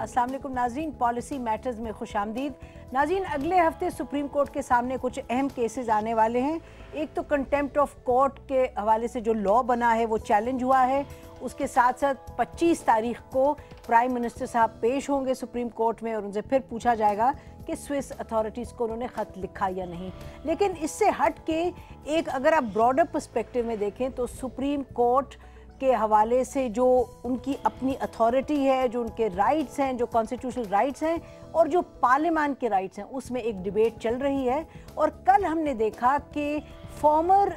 अस्सलाम वालेकुम नाज़रीन, पॉलिसी मैटर्स में खुश आमदीद। नाज़रीन, अगले हफ्ते सुप्रीम कोर्ट के सामने कुछ अहम केसेस आने वाले हैं। एक तो कंटेम्प्ट ऑफ कोर्ट के हवाले से जो लॉ बना है वो चैलेंज हुआ है। उसके साथ साथ 25 तारीख को प्राइम मिनिस्टर साहब पेश होंगे सुप्रीम कोर्ट में और उनसे फिर पूछा जाएगा कि स्विस अथॉरिटीज़ को उन्होंने ख़त लिखा या नहीं। लेकिन इससे हट के एक अगर आप ब्रॉडर पर्सपेक्टिव में देखें तो सुप्रीम कोर्ट के हवाले से जो उनकी अपनी अथॉरिटी है, जो उनके राइट्स हैं, जो कॉन्स्टिट्यूशनल राइट्स हैं और जो पार्लियामान के राइट्स हैं, उसमें एक डिबेट चल रही है। और कल हमने देखा कि फॉर्मर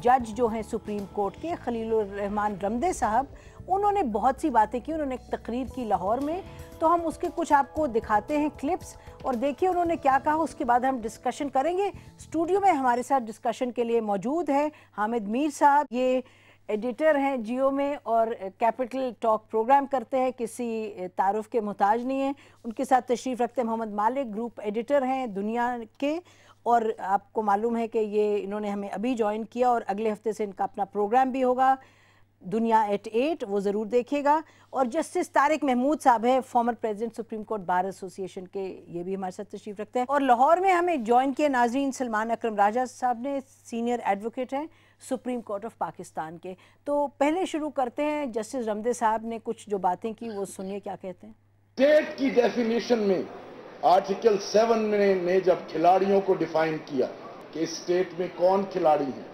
जज जो हैं सुप्रीम कोर्ट के खलीलुर रहमान रमदे साहब, उन्होंने बहुत सी बातें की। उन्होंने एक तकरीर की लाहौर में, तो हम उसके कुछ आपको दिखाते हैं क्लिप्स और देखिए उन्होंने क्या कहा। उसके बाद हम डिस्कशन करेंगे। स्टूडियो में हमारे साथ डिस्कशन के लिए मौजूद है हामिद मीर साहब। ये एडिटर हैं जियो में और कैपिटल टॉक प्रोग्राम करते हैं, किसी तारुफ के मोहताज नहीं है। उनके साथ तशरीफ़ रखते हैं मोहम्मद मालिक, ग्रुप एडिटर हैं दुनिया के, और आपको मालूम है कि ये इन्होंने हमें अभी ज्वाइन किया और अगले हफ्ते से इनका अपना प्रोग्राम भी होगा दुनिया एट 8, वो ज़रूर देखिएगा। और जस्टिस तारिक महमूद साहब है, former president supreme court bar association के, ये भी हमारे साथ तशरीफ़ रखते हैं। और लाहौर में हमें ज्वाइन किया नाज़रीन सलमान अकरम राजा साहब ने, सीनियर एडवोकेट हैं सुप्रीम कोर्ट ऑफ पाकिस्तान के। तो पहले शुरू करते हैं, जस्टिस रमदे साहब ने कुछ जो बातें की वो सुनिए क्या कहते हैं। स्टेट की डेफिनेशन में आर्टिकल 7 ने जब खिलाड़ियों को डिफाइन किया कि स्टेट में कौन खिलाड़ी है,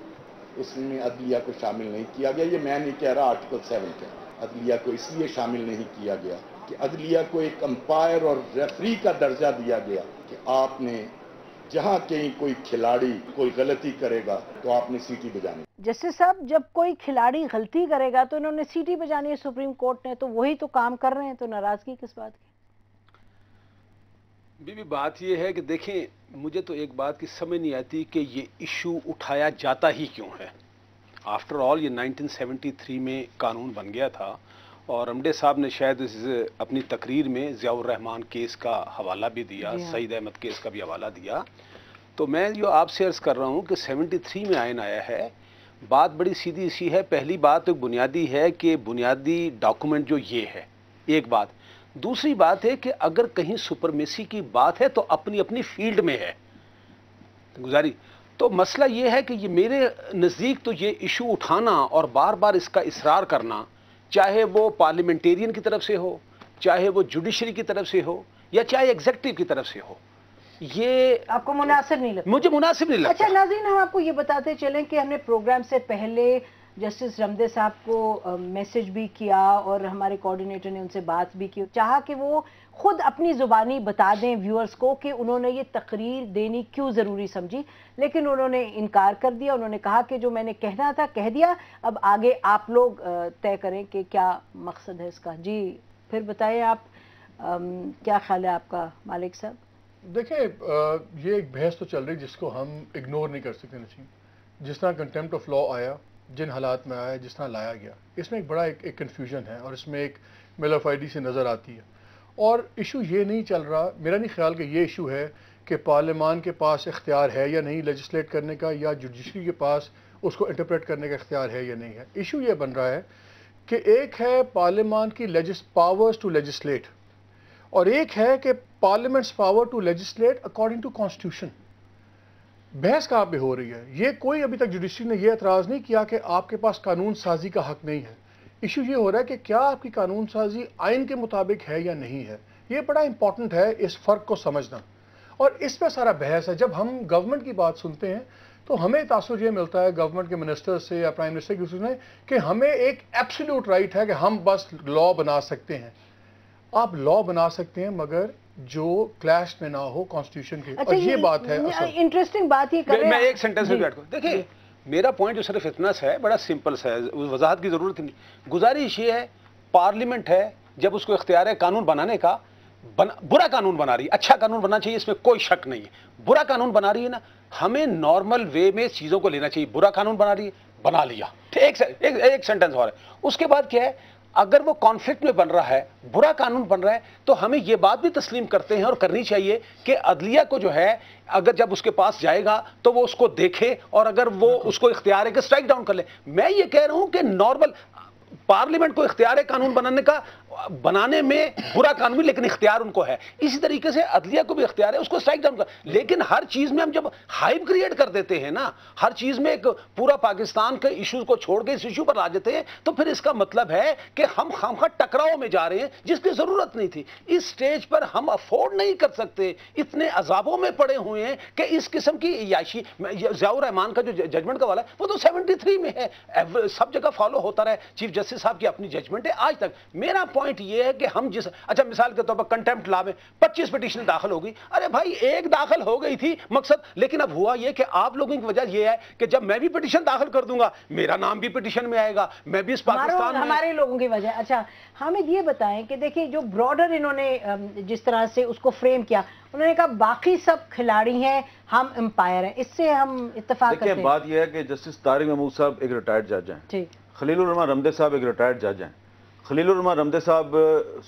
उसमें अदलिया को शामिल नहीं किया गया। ये मैं नहीं कह रहा, आर्टिकल 7 का अदलिया को इसलिए शामिल नहीं किया गया कि अदलिया को एक अंपायर और रेफरी का दर्जा दिया गया कि आपने जहां कहीं कोई खिलाड़ी कोई गलती करेगा तो आपने सीटी बजानी। जस्टिस साहब, जब कोई खिलाड़ी गलती करेगा तो इन्होंने सीटी बजानी है सुप्रीम कोर्ट ने, तो वही तो काम कर रहे हैं, तो नाराजगी किस बात की? बीबी बात ये है कि देखें, मुझे तो एक बात की समझ नहीं आती कि ये इशू उठाया जाता ही क्यों है। आफ्टर ऑल ये 1973 में कानून बन गया था और रमदे साहब ने शायद इस अपनी तकरीर में ज़ियाउर रहमान केस का हवाला भी दिया, सईद अहमद केस का भी हवाला दिया। तो मैं जो आपसे अर्ज़ कर रहा हूँ कि 73 में आयन आया है। बात बड़ी सीधी सी है। पहली बात तो बुनियादी है कि बुनियादी डॉक्यूमेंट जो ये है, एक बात। दूसरी बात है कि अगर कहीं सुपरमेसी की बात है तो अपनी अपनी फील्ड में है गुजारी। तो मसला ये है कि ये मेरे नज़दीक तो ये इशू उठाना और बार बार इसका इसरार करना, चाहे वो पार्लियामेंटेरियन की तरफ से हो, चाहे वो जुडिशरी की तरफ से हो, या चाहे एग्जीक्यूटिव की तरफ से हो, ये आपको मुनासिब नहीं लगता? मुझे मुनासिब नहीं लगता। अच्छा नाज़रीन, हम आपको ये बताते चलें कि हमने प्रोग्राम से पहले जस्टिस रमदे साहब को मैसेज भी किया और हमारे कोऑर्डिनेटर ने उनसे बात भी की, चाहा कि वो खुद अपनी ज़ुबानी बता दें व्यूअर्स को कि उन्होंने ये तकरीर देनी क्यों ज़रूरी समझी, लेकिन उन्होंने इनकार कर दिया। उन्होंने कहा कि जो मैंने कहना था कह दिया, अब आगे आप लोग तय करें कि क्या मकसद है इसका। जी फिर बताएं आप, क्या ख्याल है आपका मालिक साहब? देखिए, ये एक बहस तो चल रही जिसको हम इग्नोर नहीं कर सकते नसीम। जिस तरह कंटेम्प्ट ऑफ लॉ आया, जिन हालात में आया, जिस तरह लाया गया, इसमें एक बड़ा एक कन्फ्यूजन है और इसमें एक मेलाफाइडी से नज़र आती है। और इशू ये नहीं चल रहा, मेरा नहीं ख्याल कि ये इशू है कि पार्लियामान के पास इख्तियार है या नहीं लेजिस्लेट करने का, या जुडिशरी के पास उसको इंटरप्रेट करने का इख्तियार है या नहीं है। इशू ये बन रहा है कि एक है पार्लियामान की पावर्स टू लेजिस्लेट और एक है कि parliament's power to legislate according to constitution. बहस कहाँ पे हो रही है? ये कोई अभी तक जुडिशरी ने यह एतराज़ नहीं किया कि आपके पास कानून साजी का हक नहीं है। इशू ये हो रहा है कि क्या आपकी कानून साजी आइन के मुताबिक है या नहीं है। ये बड़ा इंपॉर्टेंट है इस फ़र्क को समझना, और इस पर सारा बहस है। जब हम गवर्नमेंट की बात सुनते हैं तो हमें तासुर ये मिलता है गवर्नमेंट के मिनिस्टर से या प्राइम मिनिस्टर की सुने कि हमें एक एब्सोल्यूट राइट है कि हम बस लॉ बना सकते हैं। आप लॉ बना सकते हैं मगर जो क्लैश में ना हो कॉन्स्टिट्यूशन के। अच्छा, और ये बात है इंटरेस्टिंग बात ये कर रहे हैं। मैं एक सेंटेंस में बैठ कर देखिए, मेरा पॉइंट जो सिर्फ इतना सा है, बड़ा सिंपल सा है, वजाहत की जरूरत नहीं। गुजारिश ये है, पार्लियामेंट है, जब उसको इख्तियार है कानून बनाने का, बुरा कानून बना रही है, अच्छा कानून बनना चाहिए, इसमें कोई शक नहीं है। बुरा कानून बना रही है ना, हमें नॉर्मल वे में चीज़ों को लेना चाहिए। बुरा कानून बना रही है, बना लिया, एक सेंटेंस और है। उसके बाद क्या है, अगर वो कॉन्फ्लिक्ट में बन रहा है, बुरा कानून बन रहा है, तो हमें ये बात भी तस्लीम करते हैं और करनी चाहिए कि अदलिया को जो है, अगर जब उसके पास जाएगा तो वो उसको देखे और अगर वो उसको इख्तियार है कि स्ट्राइक डाउन कर ले। मैं ये कह रहा हूं कि नॉर्मल पार्लियामेंट को इख्तियार है कानून बनाने का, بنانے میں برا قانون لیکن اختیار ان کو ہے. اسی طریقے سے عدلیہ کو بھی اختیار ہے اس کو سٹرائک ڈاؤن کا. لیکن ہر چیز میں ہم جب ہائپ کریٹ کر دیتے ہیں نا, ہر چیز میں ایک پورا پاکستان کے ایشوز کو چھوڑ کے اس ایشو پر لا دیتے ہیں, تو پھر اس کا مطلب ہے کہ ہم خامخواہ ٹکراؤ میں جا رہے ہیں جس کی ضرورت نہیں تھی. اس سٹیج پر ہم افورڈ نہیں کر سکتے, اتنے عذابوں میں پڑے ہوئے ہیں کہ اس قسم کی عیاشی. ضیاء الرحمان کا جو ججمنٹ کا والا ہے وہ تو 73 میں ہے, سب جگہ فالو ہوتا رہا ہے. چیف جسٹس صاحب کی اپنی ججمنٹ ہے آج تک. میرا پوائنٹ یہ ہے کہ ہم اچھا مثال کے طور پر کنٹمپٹ لا میں 25 پٹیشن داخل ہو گئی. ارے بھائی ایک داخل ہو گئی تھی مقصد, لیکن اب ہوا یہ کہ آپ لوگوں کی وجہ یہ ہے کہ جب میں بھی پٹیشن داخل کر دوں گا میرا نام بھی پٹیشن میں آئے گا, میں بھی اس پاکستان میں. ہمارے لوگوں کی وجہ. اچھا حامد یہ بتائیں کہ دیکھیں جو براڈر انہوں نے جس طرح سے اس کو فریم کیا, انہوں نے کہا باقی سب کھلاڑی ہیں, ہم امپائر ہیں. اس سے ہم اتفاق کرتے ہیں. دیکھیں بات یہ ہے کہ جسٹس طارق محمود صاحب ایک ریٹائرڈ جج ہیں, خلیل الرحمان رمدے صاحب ایک ریٹائرڈ جج ہیں. خلیل الرحمان رمدے صاحب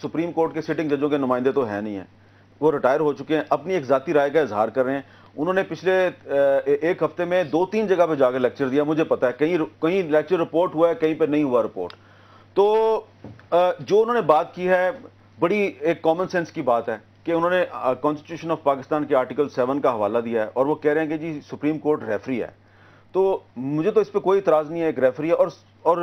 سپریم کورٹ کے سٹنگ ججوں کے نمائندے تو ہیں نہیں ہیں, وہ ریٹائر ہو چکے ہیں, اپنی ایک ذاتی رائے کا اظہار کر رہے ہیں. انہوں نے پچھلے ایک ہفتے میں 2-3 جگہ پہ جا کے لیکچر دیا, مجھے پتا ہے کہیں لیکچر رپورٹ ہوا ہے, کہیں پہ نہیں ہوا رپورٹ. تو جو انہوں نے بات کی ہے بڑی ایک کامن سینس کی بات ہے کہ انہوں نے کانسٹیٹیوشن آف پاکستان کے آرٹیکل 7 کا حوالہ دیا ہے اور وہ کہہ رہے ہیں کہ جی سپریم کورٹ ریفری ہے. تو مجھے تو اس پہ کوئی اعتراض نہیں ہے, ایک ریفری ہے. اور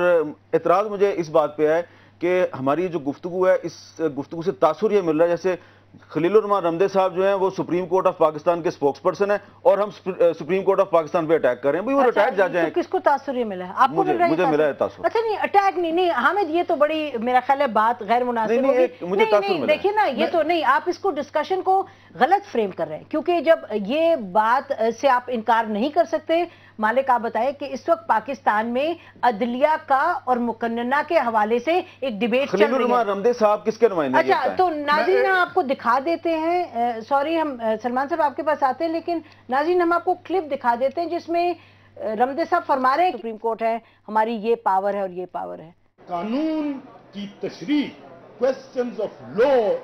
اعتراض مجھے اس بات پہ ہے کہ ہماری جو گفتگو ہے اس گفتگو سے تاثر یہ مل رہا ہے جیسے خلیل الرحمان رمدے صاحب جو ہیں وہ سپریم کورٹ آف پاکستان کے اسپوکس پرسن ہیں اور ہم سپریم کورٹ آف پاکستان پہ اٹیک کر رہے ہیں. بھئی وہ ریٹائرڈ جج ہیں. کس کو تاثر یہ ملا ہے؟ آپ کو مل رہا ہے؟ مجھے ملا ہے تاثر. اچھا نہیں اٹیک نہیں حامد, یہ تو بڑی میرا خیال ہے بات غیر مناسب ہوگی. مجھے تاثر ملا. دیکھیں نا یہ تو نہیں, آپ اس کو ڈسکشن کو غلط فریم کر رہے ہیں کیونکہ جب یہ بات سے آپ انکار نہیں کر سکتے. مالک آپ بتائیں کہ اس وقت پاکستان میں عدلیہ کا اور مقننہ کے حوالے سے ایک ڈیبیٹ چل رہی ہے. خلیل الرحمان رمدے صاحب کس کے نمائندے ہیں؟ اچھا تو ناظرین آپ کو دکھا دیتے ہیں, سوری ہم سلمان صاحب آپ کے پاس آتے ہیں, لیکن ناظرین ہم آپ کو کلپ دکھا دیتے ہیں جس میں رمدے صاحب فرما رہے ہیں سپریم کورٹ ہے, ہماری یہ پاور ہے اور یہ پاور ہے. قانون کی تشریح questions of law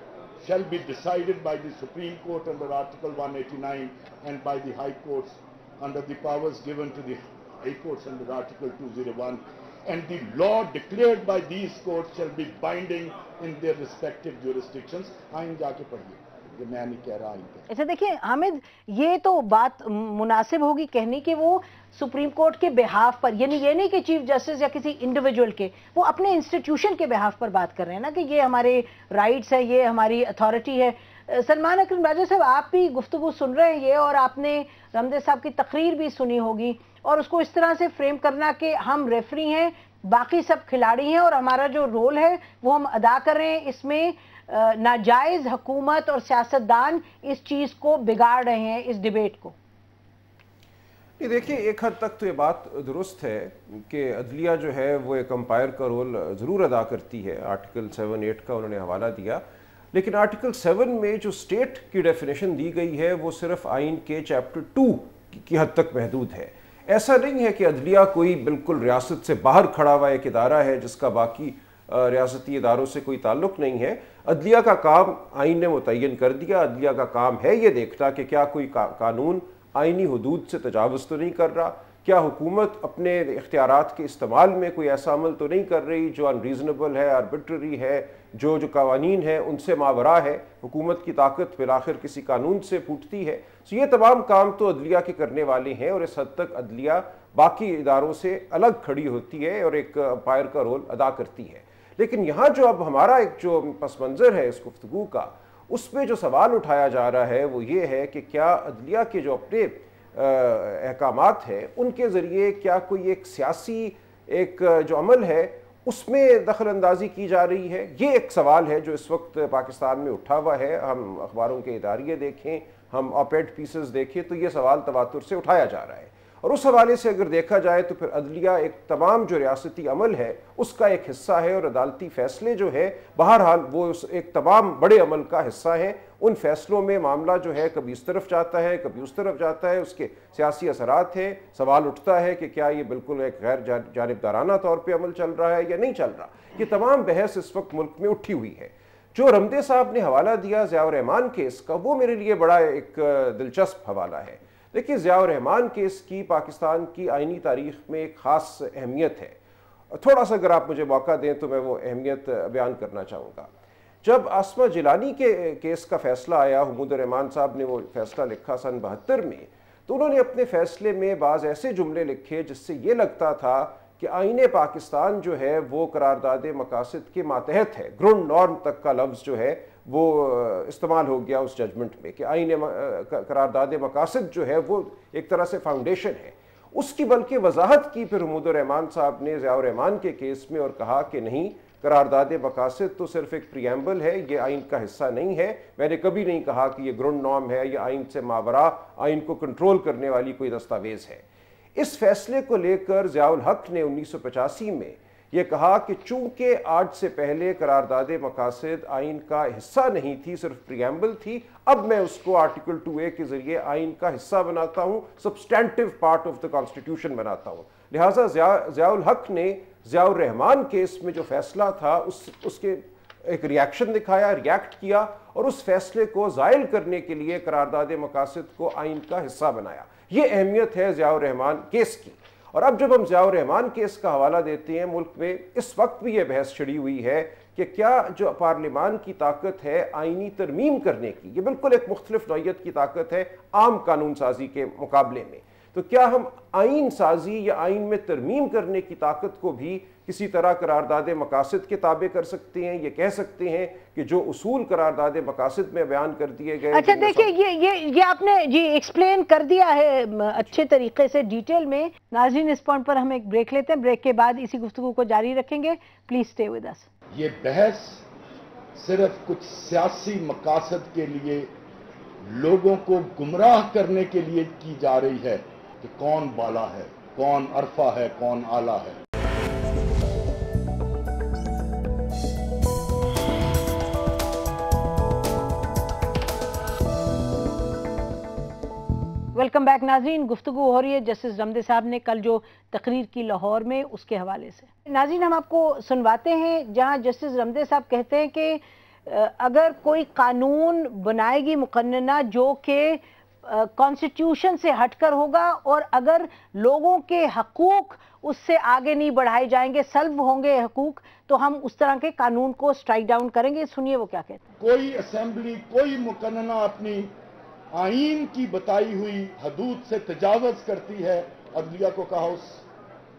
shall be decided by the Supreme Court under Article 189 and by the High Courts under the powers given to the High Courts under Article 201, and the law declared by these courts shall be binding in their respective jurisdictions. آئین جا کے پڑھیے, یہ میں نہیں کہہ رہا آئین پہ. اچھا دیکھیں حامد, یہ تو بات مناسب ہوگی کہنے کہ وہ سپریم کورٹ کے بہاف پر, یعنی یہ نہیں کہ چیف جسٹس یا کسی انڈیویجول کے, وہ اپنے انسٹیٹیوشن کے بہاف پر بات کر رہے ہیں نا کہ یہ ہمارے رائٹس ہیں, یہ ہماری اتھارٹی ہے. سلمان اکرم راجہ صاحب آپ بھی گفتگو سن رہے ہیں یہ, اور آپ نے رمدے صاحب کی تقریر بھی سنی ہوگی, اور اس کو اس طرح سے فریم کرنا کہ ہم ریفری ہیں, باقی سب کھلاڑی ہیں اور ہمارا جو رول ہے وہ ہم ادا کر رہے ہیں, اس میں ناجائز حکومت اور سیاستدان اس چیز کو بگاڑ رہے ہیں, اس ڈیبیٹ کو. دیکھیں ایک حد تک تو یہ بات درست ہے کہ عدلیہ جو ہے وہ ایک امپائر کا رول ضرور ادا کرتی ہے. آرٹیکل 7-8 کا انہوں نے حوالہ دیا, لیکن آرٹیکل 7 میں جو اسٹیٹ کی ڈیفینیشن دی گئی ہے وہ صرف آئین کے چیپٹر 2 کی حد تک محدود ہے. ایسا نہیں ہے کہ عدلیہ کوئی بالکل ریاست سے باہر کھڑا ہوا ایک ادارہ ہے جس کا باقی ریاستی اداروں سے کوئی تعلق نہیں ہے. عدلیہ کا کام آئین نے متعین کر دیا. عدلیہ کا کام ہے یہ دیکھنا کہ کیا کوئی قانون آئینی حدود سے تجاوز تو نہیں کر رہا, کیا حکومت اپنے اختیارات کے استعمال میں کوئی ایسا عمل تو نہیں کر رہی جو انریزنیبل ہے, آربٹری ہے, جو قوانین ہیں ان سے ماورا ہے. حکومت کی طاقت بالآخر کسی قانون سے پھوٹتی ہے. تو یہ تمام کام تو عدلیہ کے کرنے والے ہیں, اور اس حد تک عدلیہ باقی اداروں سے الگ کھڑی ہوتی ہے اور ایک امپائر کا رول ادا کرتی ہے. لیکن یہاں جو اب ہمارا ایک جو پس منظر ہے اس گفتگو کا, اس میں جو سوال اٹھایا جا رہا ہے وہ یہ ہے کہ کیا عدلیہ کے جو اپنے احکامات ہیں ان کے ذریعے کیا کوئی ایک سیاسی ایک جو عمل ہے اس میں دخل اندازی کی جا رہی ہے. یہ ایک سوال ہے جو اس وقت پاکستان میں اٹھا ہوا ہے. ہم اخباروں کے اداریے دیکھیں, ہم آپ ایڈ پیسز دیکھیں تو یہ سوال تواتر سے اٹھایا جا رہا ہے. اور اس حوالے سے اگر دیکھا جائے تو پھر عدلیہ ایک تمام جو ریاستی عمل ہے اس کا ایک حصہ ہے, اور عدالتی فیصلے جو ہے بہرحال وہ ایک تمام بڑے عمل کا حصہ ہیں. ان فیصلوں میں معاملہ جو ہے کبھی اس طرف جاتا ہے کبھی اس طرف جاتا ہے, اس کے سیاسی اثرات ہیں. سوال اٹھتا ہے کہ کیا یہ بالکل ایک غیر جانبدارانہ طور پہ عمل چل رہا ہے یا نہیں چل رہا. یہ تمام بحث اس وقت ملک میں اٹھی ہوئی ہے. جو رمدے صاحب نے حوالہ دیا ضیاء الرحمان کیس کا, وہ میرے لیے بڑا ایک دلچسپ حوالہ ہے. دیکھیے ضیاء الرحمان کیس کی پاکستان کی آئینی تاریخ میں ایک خاص اہمیت ہے. थोड़ा सा अगर आप मुझे मौका दें तो मैं वो अहमियत बयान करना चाहूँगा। जब आसमा जिलानी के केस का फैसला आया, हुमूद रहमान साहब ने वो फैसला लिखा सन 72 में, तो उन्होंने अपने फैसले में बाज़ ऐसे जुमले लिखे जिससे ये लगता था कि आईन पाकिस्तान जो है वो करारदाद मकासद के मातहत है। ग्राउंड नॉर्म तक का लफ्ज़ जो है वो इस्तेमाल हो गया उस जजमेंट में कि आईन करारदाद मकासद जो है वो एक तरह से फाउंडेशन है उसकी। बल्कि वजाहत की फिर हुमूद रहमान साहब ने ज़ियाउर रहमान के केस में और कहा कि नहीं, करारदाद मकासद तो सिर्फ एक प्रियम्बल है, ये आइन का हिस्सा नहीं है। मैंने कभी नहीं कहा कि ये ग्राउंड नॉर्म है, ये आइन से मावरा आइन को कंट्रोल करने वाली कोई दस्तावेज़ है। इस फैसले को लेकर ज़ियाउल हक ने 1985 में ये कहा कि चूंकि आज से पहले करारदाद मकासद आइन का हिस्सा नहीं थी, सिर्फ प्रियम्बल थी, अब मैं उसको आर्टिकल 2A के ज़रिए आइन का हिस्सा बनाता हूँ, substantive part of the constitution बनाता हूँ। लिहाजा ज़ियाउल हक ने ज़ियाउर रहमान केस में जो फैसला था उसके एक रिएक्शन दिखाया, रिएक्ट किया और उस फैसले को ज़ायल करने के लिए करारदाद मकासद को आइन का हिस्सा बनाया। ये अहमियत है ज़ियाउर रहमान केस की। और अब जब हम ज़ियाउर रहमान केस का हवाला देते हैं, मुल्क में इस वक्त भी ये बहस छिड़ी हुई है कि क्या जो पार्लिमान की ताकत है आइनी तरमीम करने की, ये बिल्कुल एक मुख्तलिफ नौइयत की ताकत है आम कानून साजी के मुकाबले में, तो क्या हम आइन साजी या आइन में तरमीम करने की ताकत को भी किसी तरह करारदाद मकासद के ताबे कर सकते हैं? ये कह सकते हैं कि जो उसूल करारदाद मकासद में बयान कर दिए गए। अच्छा देखिए, ये आपने जी एक्सप्लेन कर दिया है अच्छे तरीके से, डिटेल में। नाज़रीन, इस पॉइंट पर हम एक ब्रेक लेते हैं, ब्रेक के बाद इसी गुफ्तगू को जारी रखेंगे। Please stay with us. ये बहस सिर्फ कुछ सियासी मकासद के लिए लोगों को गुमराह करने के लिए की जा रही है कि कौन बाला है, कौन अरफा है, कौन आला है। वेलकम बैक नाज़रीन। गुफ्तगू हो रही है जस्टिस रमदे साहब ने कल जो तकरीर की लाहौर में, उसके हवाले से। नाज़रीन, हम आपको सुनवाते हैं जहां जस्टिस रमदे साहब कहते हैं कि अगर कोई कानून बनाएगी मुकन्नना जो कि कॉन्स्टिट्यूशन से हटकर होगा और अगर लोगों के हकूक उससे आगे नहीं बढ़ाए जाएंगे, सल्व होंगे हकूक, तो हम उस तरह के कानून को स्ट्राइक डाउन करेंगे। सुनिए वो क्या कहते हैं। कोई असेंबली, कोई मुकन्नना अपनी आइन की बताई हुई हदूद से तजावज करती है, अदलिया को कहा उस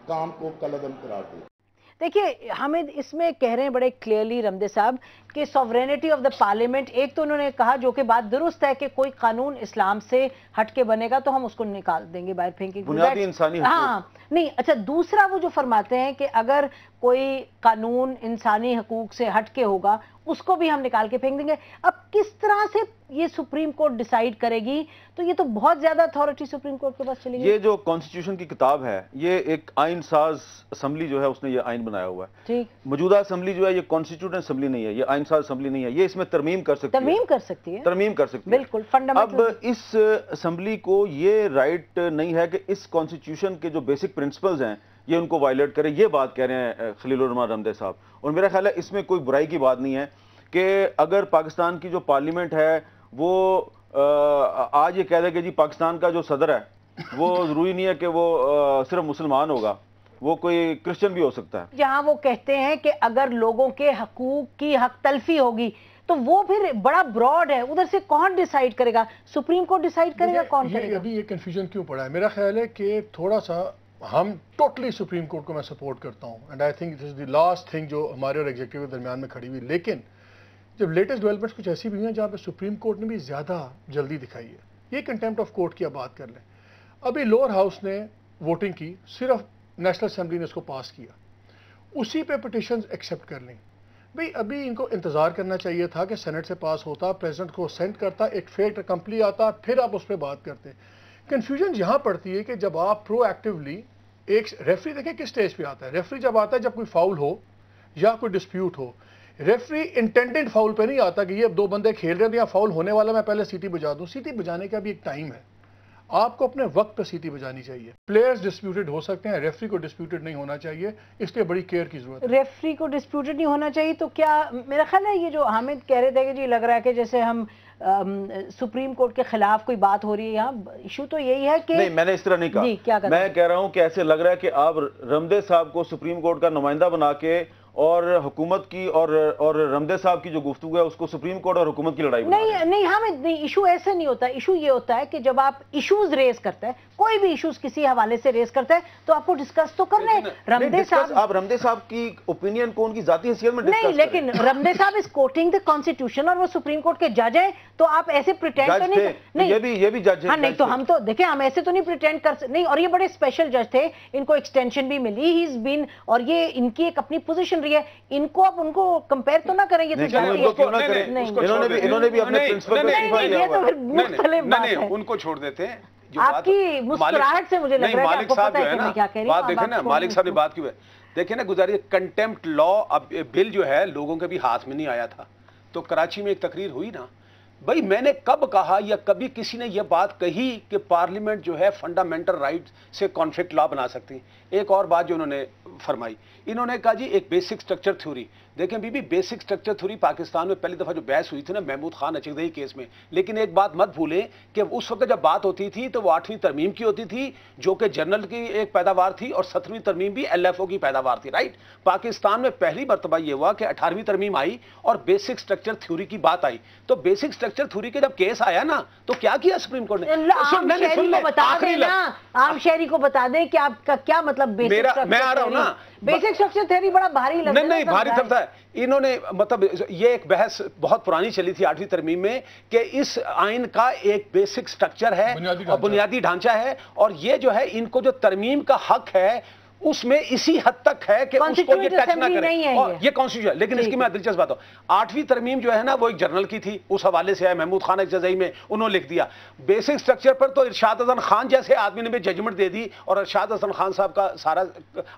काम को कलअदम करार दे। देखिए, हामिद इसमें कह रहे हैं बड़े क्लियरली रमदे साहब कि सॉवरेनिटी ऑफ द पार्लियामेंट, एक तो उन्होंने कहा जो कि बात दुरुस्त है कि कोई कानून इस्लाम से हट के बनेगा तो हम उसको निकाल देंगे, बाहर फेंकेंगे, बुनियादी इंसानी हकूक। हाँ नहीं, अच्छा दूसरा वो जो फरमाते हैं कि अगर कोई कानून इंसानी हकूक से हट के होगा उसको भी हम निकाल के फेंक देंगे। अब किस तरह से ये सुप्रीम कोर्ट डिसाइड करेगी? तो ये तो बहुत ज्यादा अथॉरिटी सुप्रीम कोर्ट के पास चली गई। ये जो कॉन्स्टिट्यूशन की किताब है, ये एक आइन साज असम्बली जो है उसने ये आइन बनाया हुआ है। ठीक, मौजूदा असम्बली जो है ये कॉन्स्टिट्यूशन असम्बली नहीं है, ये आइन साज असम्बली नहीं है, ये इसमें तरमीम कर सकती है, तरमीम कर सकती है, तरमीम कर सकती है, बिल्कुल फंडामेंटल। अब इस असम्बली को ये राइट नहीं है कि इस कॉन्स्टिट्यूशन के जो बेसिक प्रिंसिपल्स हैं ये उनको वायलेट करे। ये बात कह रहे हैं खलीलुर रहमान रमदे साहब, और मेरा ख्याल है इसमें कोई बुराई की बात नहीं है कि अगर पाकिस्तान की जो पार्लियामेंट है वो आज ये कह दे कि जी पाकिस्तान का जो सदर है वो ज़रूरी नहीं है कि वो सिर्फ मुसलमान होगा, वो कोई क्रिश्चियन भी हो सकता है। जहां वो कहते हैं कि अगर लोगों के हकूक की हक तलफी होगी तो वो फिर बड़ा ब्रॉड है, उधर से कौन डिसाइड करेगा? सुप्रीम कोर्ट डिसाइड करेगा, कौन करेगा? अभी ये कंफ्यूजन क्यों पड़ा है? मेरा ख्याल है कि थोड़ा सा हम टोटली सुप्रीम कोर्ट को मैं सपोर्ट करता हूँ, and I think this is the last thing जो हमारे और एग्जीक्यूटिव के दरमियान में खड़ी हुई। लेकिन जब लेटेस्ट डेवलपमेंट्स कुछ ऐसी भी हुई हैं जहाँ पे सुप्रीम कोर्ट ने भी ज़्यादा जल्दी दिखाई है। ये कंटेम्प्ट ऑफ कोर्ट की आप बात कर लें, अभी लोअर हाउस ने वोटिंग की, सिर्फ नेशनल असेंबली ने इसको पास किया, उसी पे पिटिशंस एक्सेप्ट कर लें। भाई अभी इनको इंतज़ार करना चाहिए था कि सेनेट से पास होता, प्रेसिडेंट को सेंड करता, एक फेट कंप्ली आता, फिर आप उस पर बात करते। कन्फ्यूजन यहाँ पड़ती है कि जब आप प्रोएक्टिवली एक रेफरी, देखें किस स्टेज पे आता है रेफरी, जब आता है जब कोई फाउल हो या कोई डिस्प्यूट हो। रेफरी इंटेंडेड फाउल पे नहीं आता कि ये दो बंदे खेल रहे हैं या फाउल होने वाला, मैं पहले सीटी बजा दूं। सीटी बजाने का भी एक टाइम है, आपको अपने वक्त पर सीटी बजानी चाहिए। प्लेयर्स डिस्प्यूटेड हो सकते हैं, रेफरी को डिस्प्यूटेड नहीं होना चाहिए, इसलिए बड़ी केयर की जरूरत है। रेफरी को डिस्प्यूटेड नहीं होना चाहिए, तो क्या मेरा ख्याल है ये जो हामिद कह रहे थे कि जी लग रहा है कि जैसे हम سپریم کورٹ کے خلاف کوئی بات ہو رہی ہے یہاں. ایشو تو یہی ہے کہ نہیں، میں نے اس طرح نہیں کہا. میں کہہ رہا ہوں کہ ایسے لگ رہا ہے کہ آپ رمدے صاحب کو سپریم کورٹ کا نمائندہ بنا کے اور حکومت کی اور رمدے صاحب کی جو گفتگو ہے اس کو سپریم کورٹ اور حکومت کی لڑائی بنا رہے ہیں. نہیں حامد، ایشو ایسے نہیں ہوتا. ایشو یہ ہوتا ہے کہ جب آپ ایشوز ریز کرتے ہیں، کوئی بھی ایشوز کسی حوالے سے ریز کرتے ہیں تو آپ کو ڈسکس تو کرنا ہے. رمدے صاحب، آپ رمدے صاحب کی اوپینین کو ان کی ذاتی حیثیت میں ڈسکس نہیں، لیکن رمدے صاحب از کوٹنگ دی کانسٹیٹیوشن اور وہ سپریم کورٹ کے جج ہیں، تو آپ ایسے پریٹینڈ تو نہیں. یہ بھی جج ہاں، نہیں تو ہم تو دیکھیں، ہم ایسے تو نہیں پریٹینڈ کر نہیں. اور یہ بڑے اسپیشل جج تھے، ان کو ایکسٹینشن بھی ملی، ہی از بین، اور یہ ان کی ایک اپنی پوزیشن رہی ہے. ان کو آپ ان کو کمپیئر تو نہ کریں. یہ تو انہوں نے بھی اپنے پرنسپل پہ استعفا دیا ہوا ہے. ان کو چھوڑ دیتے ہیں. آپ کی مسکراہٹ سے مجھے لگ رہا ہے کہ آپ کو پتہ ہے کہ میں کیا کہہ رہی ہوں. بات دیکھیں نا، مالک صاحب نے بات کی ہے. دیکھیں نا گزاری، کنٹیمپٹ لا اب بل جو ہے لوگوں کے بھی ہاتھ میں نہیں آیا تھا، تو کراچی میں ایک تقریر ہوئی نا. بھائی میں نے کب کہا یا کبھی کسی نے یہ بات کہی کہ پارلیمنٹ جو ہے فنڈامنٹل رائٹ سے کانفلکٹ لا بنا سکتی. ایک اور بات جو انہوں نے فرمائی، انہوں نے کہا جی ایک بیسک سٹرکچر تھیوری. دیکھیں بی بیسک سٹرکچر تھیوری پاکستان میں پہلی دفعہ جو بحث ہوئی تھی نا محمود خان اچکدہی کیس میں، لیکن ایک بات مت بھولیں کہ اس وقت جب بات ہوتی تھی تو وہ 8ویں ترمیم کی ہوتی تھی جو کہ جنرل کی ایک پیداوار تھی، اور 7ویں ترمیم بھی LFO کی پیداوار تھی. رائٹ، پاکستان میں پہلی مرتبہ یہ ہوا کہ 18ویں ترمیم آئی اور بیسک سٹرکچر تھیوری کی بات آئی. تو بیسک سٹرکچر تھیوری کے جب کیس آیا نا تو کیا کیا سپریم کورٹ نے؟ عام شہری کو بتا دیں کہ آپ کا کیا مطلب میں آ رہا ہوں نا. بیسک سٹرکچر تھیوری بڑا بھاری لگتا ہے. نہیں بھاری لگتا ہے. انہوں نے مطلب یہ ایک بحث بہت پرانی چلی تھی 8ویں ترمیم میں کہ اس آئین کا ایک بیسک سٹرکچر ہے اور بنیادی ڈھانچہ ہے، اور یہ جو ہے ان کو جو ترمیم کا حق ہے اس میں اسی حد تک ہے کہ اس کو یہ ٹچ نہ کرے. یہ کانسٹیٹیوشن. لیکن اس کی میں دلچسپ بات ہوں، 8ویں ترمیم جو ہے نا وہ ایک جرنل کی تھی، اس حوالے سے ہے محمود خان اچکدہی میں انہوں نے لکھ دیا. بیسک سٹرکچر پر تو ارشاد حسن خان جیسے آدمی نے بھی ججمنٹ دے دی، اور ارشاد حسن خان صاحب کا سارا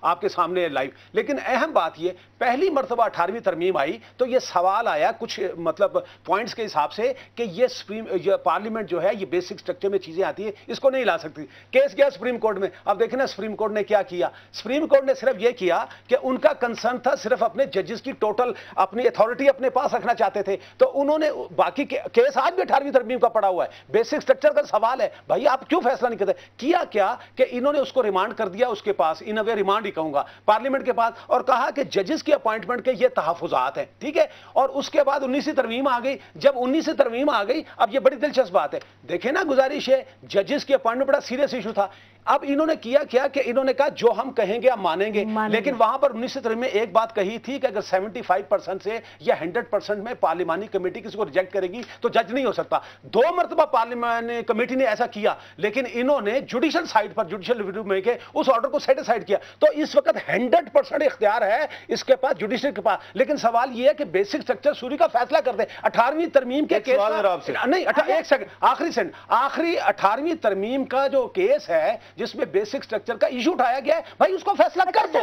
آپ کے سامنے لائیو. لیکن اہم بات یہ، پہلی مرتبہ 18ویں ترمیم آئی تو یہ سوال آیا کچھ مطلب پوائنٹس کے حساب سے کہ یہ پارلیمنٹ جو ہے یہ بیسک سٹرکچر میں چیزیں آتی ہیں، اس کو نہیں لا سکتی. کیس گیا سپریم کورٹ میں. اب دیکھیں نا سپریم کورٹ نے کیا کیا. سپریم کورٹ نے صرف یہ کیا کہ ان کا کنسرن تھا صرف اپنے ججز کی ٹوٹل اپنی اتھارٹی اپنے پاس رکھنا چاہتے تھے، تو انہوں نے باقی کیس آج بھی 18ویں ترمیم کا پڑا ہوا ہے. بیسک سٹرکچر کا سوال ہے، بھائی آپ کیوں فیصلہ نہیں کرتے؟ کیا کہ انہوں نے اس کو ریمانڈ کر دیا اس کے پاس، ان وے ریمانڈ ہی کہوں گا، پارلیمنٹ کے پاس، اور کہا کہ ججز کی اپوائنٹمنٹ کے یہ تحفظات ہیں. ٹھیک ہے. اور اس کے بعد 19ویں ترمیم آ گئی. جب 19ویں ترمیم آ گئی، اب یہ بڑی دلچسپ بات ہے، دیکھیں نا گزارش ہے، ججز کی اپوائنٹمنٹ بڑا سیریس ایشو تھا. اب انہوں نے کیا کہ انہوں نے کہا جو ہم کہیں گے ہم مانیں گے. لیکن وہاں پر 19ویں ترمیم میں ایک بات کہی تھی کہ اگر 75% سے یا 100% میں پارلیمانی کمیٹی کسی کو ریجیکٹ کرے گی تو جج نہیں ہو سکتا. 2 مرتبہ پارلیمانی کمیٹی نے ایسا کیا، لیکن انہوں نے جوڈیشل سائٹ پر جوڈیشل ریویو میں کے اس آرڈر کو سیٹ اسائڈ کیا. تو اس وقت 100% اختیار ہے اس کے پاس، جوڈیشل کے پاس. لیکن سوال یہ ہے کہ بیسک سٹرکچر سوری کا فیصلہ کر دیں. 18ویں ترمیم کے کیس نہیں، ایک سیکنڈ، آخری 18ویں ترمیم کا جو کیس ہے جس میں بیسک سٹرکچر کا ایشو اٹھایا گیا ہے، بھائی اس کو فیصلہ کر دو.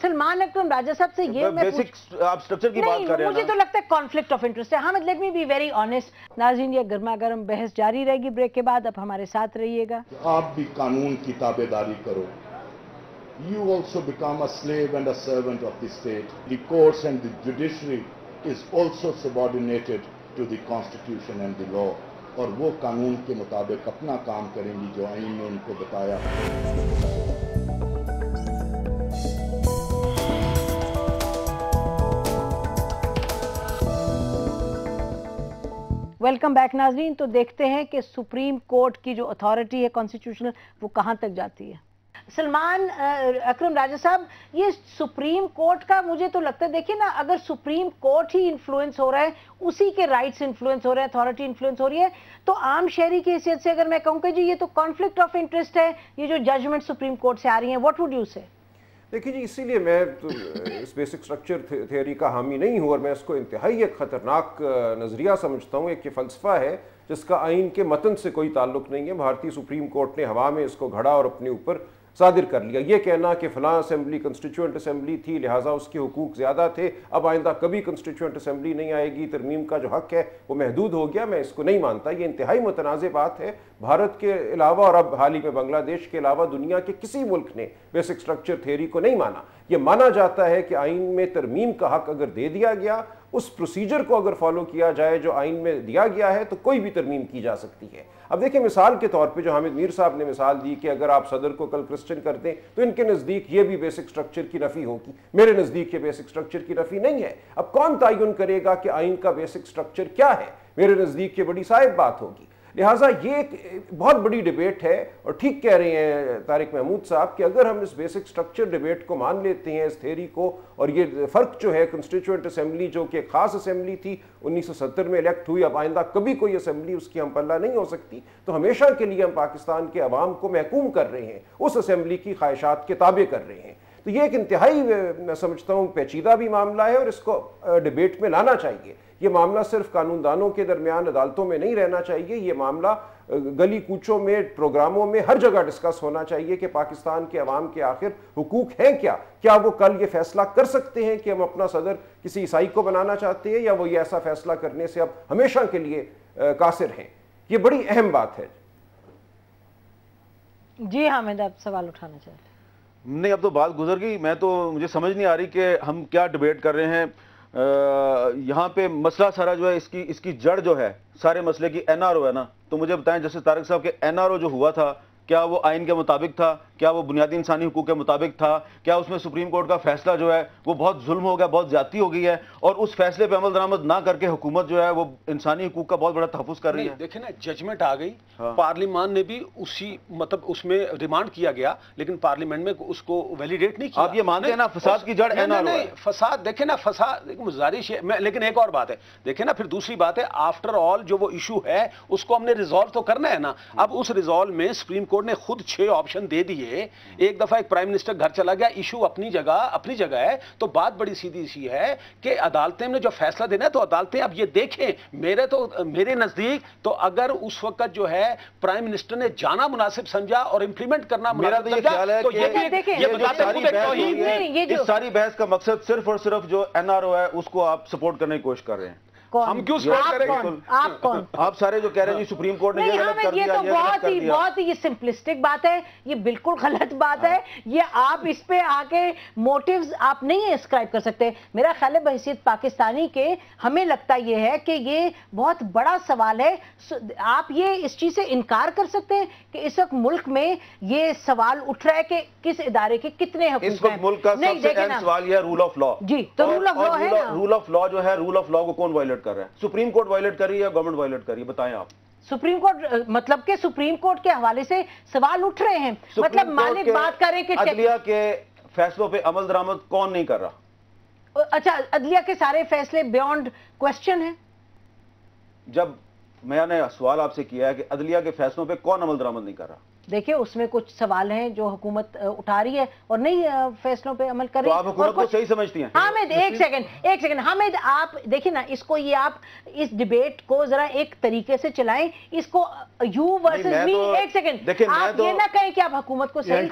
سلمان اکرم راجہ صاحب سے یہ مجھے تو لگتا ہے کانفلکٹ آف انٹرسٹ ہے. Hamid let me be very honest. ناظرین یہ گرما گرم بحث جاری رہے گی بریک کے بعد، اب ہمارے ساتھ رہیے گا. آپ بھی قانون کی تابعداری کرو. You also become a slave and a servant of the state. The courts and the judiciary is also subordinated to the constitution and the law. اور وہ قانون کے مطابق اپنا کام کریں گی جو آئین نے ان کو بتایا. ویلکم بیک ناظرین. تو دیکھتے ہیں کہ سپریم کورٹ کی جو اتھارٹی ہے کانسٹیٹیوشنل وہ کہاں تک جاتی ہے. سلمان اکرم راجہ صاحب، یہ سپریم کورٹ کا مجھے تو لگتا ہے، دیکھیں نا، اگر سپریم کورٹ ہی انفلوئنس ہو رہا ہے، اسی کے رائٹس انفلوئنس ہو رہے ہیں، اتھارٹی انفلوئنس ہو رہی ہے، تو عام شہری کی حیثیت سے اگر میں کہوں کہ جی یہ تو کانفلکٹ آف انٹرسٹ ہے، یہ جو ججمنٹ سپریم کورٹ سے آ رہی ہیں، واٹ وڈ یو سے؟ دیکھیے جی، اسی لیے میں اس بیسک سٹرکچر تھیوری کا حامی نہیں ہوں، اور میں اس کو انتہائی ایک خطرناک نظریہ سمجھتا ہوں. ایک یہ فلسفہ ہے جس کا آئین کے متن سے کوئی تعلق نہیں ہے. بھارتی سپریم کورٹ نے ہوا میں اس کو گھڑا اور اپنے اوپر صادر کر لیا. یہ کہنا کہ فلاں اسمبلی کنسٹیچوئنٹ اسمبلی تھی لہٰذا اس کے حقوق زیادہ تھے، اب آئندہ کبھی کنسٹیچوئنٹ اسمبلی نہیں آئے گی، ترمیم کا جو حق ہے وہ محدود ہو گیا، میں اس کو نہیں مانتا. یہ انتہائی متنازع بات ہے. بھارت کے علاوہ اور اب حال ہی میں بنگلہ دیش کے علاوہ دنیا کے کسی ملک نے بیسک سٹرکچر تھیوری کو نہیں مانا. یہ مانا جاتا ہے کہ آئین میں ترمیم کا حق اگر دے دیا گیا اس پروسیجر کو اگر فالو کیا جائے جو آئین میں دیا گیا ہے تو کوئی بھی ترمیم کی جا سکتی ہے۔ اب دیکھیں مثال کے طور پہ جو حامد میر صاحب نے مثال دی کہ اگر آپ صدر کو کل کرسچن کر دیں تو ان کے نزدیک یہ بھی بیسک سٹرکچر کی نفی ہوگی، میرے نزدیک یہ بیسک سٹرکچر کی نفی نہیں ہے۔ اب کون تعین کرے گا کہ آئین کا بیسک سٹرکچر کیا ہے؟ میرے نزدیک یہ بڑی صعب بات ہوگی۔ لہٰذا یہ ایک بہت بڑی ڈیبیٹ ہے، اور ٹھیک کہہ رہے ہیں طارق محمود صاحب کہ اگر ہم اس بیسک سٹرکچر ڈیبیٹ کو مان لیتے ہیں، اس تھیری کو، اور یہ فرق جو ہے کنسٹیچوئنٹ اسمبلی جو کہ خاص اسمبلی تھی 1970 میں الیکٹ ہوئی، اب آئندہ کبھی کوئی اسمبلی اس کی ہم پلہ نہیں ہو سکتی، تو ہمیشہ کے لیے ہم پاکستان کے عوام کو محکوم کر رہے ہیں، اس اسمبلی کی خواہشات کے تابع کر رہے ہیں۔ تو یہ ایک انتہائی میں سمجھتا ہوں پیچیدہ بھی معاملہ ہے، اور اس کو ڈیبیٹ میں لانا چاہیے۔ یہ معاملہ صرف قانون دانوں کے درمیان عدالتوں میں نہیں رہنا چاہیے، یہ معاملہ گلی کوچوں میں، پروگراموں میں، ہر جگہ ڈسکس ہونا چاہیے کہ پاکستان کے عوام کے آخر حقوق ہیں کیا وہ کل یہ فیصلہ کر سکتے ہیں کہ ہم اپنا صدر کسی عیسائی کو بنانا چاہتے ہیں، یا وہ یہ ایسا فیصلہ کرنے سے اب ہمیشہ کے لیے قاصر ہیں۔ یہ بڑی اہم بات ہے۔ جی حامد، آپ سوال اٹھانا چاہتے ہیں؟ نہیں، اب تو بات گزر گئی، مجھے سمجھ نہیں آ رہی کہ ہم کیا ڈیبیٹ کر رہے ہیں۔ یہاں پہ مسئلہ سارا جو ہے اس کی جڑ جو ہے سارے مسئلے کی NRO ہے نا، تو مجھے بتائیں جیسے طارق صاحب کہ NRO جو ہوا تھا کیا وہ آئین کے مطابق تھا؟ کیا وہ بنیادی انسانی حقوق کے مطابق تھا؟ کیا اس میں سپریم کورٹ کا فیصلہ جو ہے وہ بہت ظلم ہو گیا، بہت زیادتی ہو گئی ہے، اور اس فیصلے پہ عمل درآمد نہ کر کے حکومت جو ہے وہ انسانی حقوق کا بہت بڑا تحفظ کر رہی ہے؟ دیکھیں نا، ججمنٹ آ گئی، پارلیمان نے بھی اسی مطلب اس میں ریمانڈ کیا گیا، لیکن پارلیمنٹ میں اس کو ویلیڈیٹ نہیں کیا۔ آپ یہ مانتے ہیں نا فساد کی جڑ NRO ہے؟ فساد دیکھیں نا، فساد مزارش ہے، لیکن ایک اور بات ہے، دیکھیں نا پھر دوسری بات ہے، آفٹر آل جو وہ ایشو ہے اس کو ہم نے ریزالو تو کرنا ہے نا۔ اب اس ریزالو میں سپریم کورٹ نے خود 6 آپشن دے دیے۔ ایک دفعہ ایک پرائم منسٹر گھر چلا گیا، ایشو اپنی جگہ ہے، تو بات بڑی سیدھی سی ہے کہ عدالتیں نے جو فیصلہ دینا ہے تو عدالتیں اب یہ دیکھیں۔ میرے نزدیک تو اگر اس وقت جو ہے پرائم منسٹر نے جانا مناسب سمجھا اور امپلیمنٹ کرنا مناسب سمجھا تو یہ ساری بحث کا مقصد صرف اور صرف جو NRO ہے اس کو آپ سپورٹ کرنے کی کوشش کر رہے ہیں۔ ہم کیوں سپورٹ کریں گے؟ آپ کون؟ آپ سارے جو کہہ رہے ہیں جی سپریم کورٹ نے یہ غلط کر دیا، یہ تو بہت ہی سمپلسٹک بات ہے، یہ بالکل غلط بات ہے۔ یہ آپ اس پہ آ کے موٹیوز آپ نہیں اسکرائب کر سکتے۔ میرا خیال ہے بحیثیت پاکستانی کے ہمیں لگتا یہ ہے کہ یہ بہت بڑا سوال ہے۔ آپ یہ اس چیز سے انکار کر سکتے ہیں کہ اس وقت ملک میں یہ سوال اٹھ رہا ہے کہ کس ادارے کے کتنے حقوق ہیں۔ اس وقت ملک کا سب سے اہم سوال یہ ہے رول آف لا۔ جی تو رول آف لا ہے نا، رول آف لا جو ہے، رول آف لا کو کون وائلیٹ کر رہا ہے؟ سپریم کورٹ وائلیٹ کر رہی ہے یا گورنمنٹ وائلیٹ کر رہی ہے؟ بتائیں آپ۔ سپریم کورٹ مطلب کہ سپریم کورٹ کے حوالے سے سوال اٹھ رہے ہیں، مطلب مالک بات کریں کہ عدلیہ کے فیصلوں پہ عمل درآمد کون نہیں کر رہا؟ اچھا، عدلیہ کے سارے فیصلے بیونڈ کوسچن ہیں؟ جب میں نے سوال آپ سے کیا ہے کہ عدلیہ کے فیصلوں پہ کون عمل درآمد نہیں کر رہا، دیکھیں اس میں کچھ سوال ہیں جو حکومت اٹھا رہی ہے اور نہیں فیصلوں پہ عمل کر رہی ہے۔ تو آپ حکومت کو صحیح سمجھتی ہیں؟ حامد ایک سیکنڈ حامد، آپ دیکھیں نا اس کو، یہ آپ اس ڈیبیٹ کو ذرا ایک طریقے سے چلائیں، اس کو یو ورسز می۔ ایک سیکنڈ، آپ یہ نہ کہیں کہ آپ حکومت کو صحیح،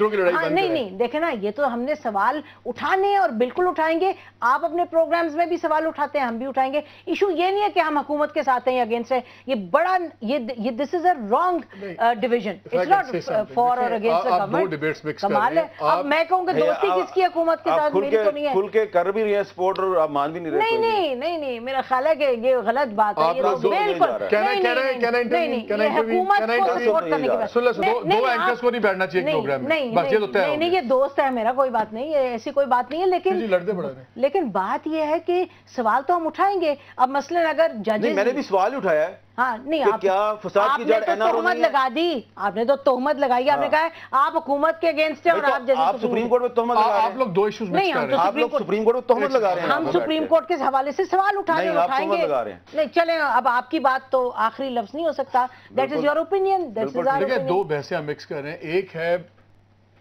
نہیں دیکھیں نا، یہ تو ہم نے سوال اٹھانے ہیں اور بالکل اٹھائیں گے۔ آپ اپنے پروگرامز میں بھی سوال اٹھاتے ہیں، ہم بھی اٹھائیں گے۔ ایشو یہ نہیں ہے کہ ہم حکومت کے ساتھ ہیں یا اگینسٹ ہے، یہ بڑا یہ this is a wrong division, it's not for اور اگینسٹ دا گورنمنٹ۔ کمال ہے، اب میں کہوں گا دوستی کس کی حکومت کے ساتھ، میری تو نہیں ہے۔ کھل کے کر بھی رہی ہے سپورٹ اور آپ مان بھی نہیں رہے۔ نہیں، میرا خیال ہے کہ یہ غلط بات ہے، یہ بالکل نہیں، حکومت کو سپورٹ کرنے کی بات، دو اینکرز کو نہیں بیٹھنا چاہیے پروگرام میں، بس یہ تو طے ہو گیا۔ نہیں، یہ دوست ہے میرا، کوئی بات نہیں، ایسی کوئی بات نہیں ہے، لیکن بات یہ ہے کہ سوال تو ہم اٹھائیں گے۔ اب مثلاً اگر ججز، میں نے بھی سوال اٹھایا ہے، ہاں نہیں، کیا فساد کی جڑ NRO تہمت لگا دی، آپ نے تو تہمت لگائی، آپ نے کہا ہے آپ حکومت کے اگینسٹ ہیں اور آپ سپریم کورٹ میں تہمت لگا رہے ہیں۔ آپ لوگ دو ایشوز مکس کر رہے ہیں، آپ لوگ سپریم کورٹ میں تہمت لگا رہے ہیں۔ ہم سپریم کورٹ کے حوالے سے سوال اٹھائیں گے، نہیں چلیں، اب آپ کی بات تو آخری لفظ نہیں ہو سکتا، that is your opinion, that is our opinion. دو بحثیں ہم مکس کر رہے ہیں، ایک ہے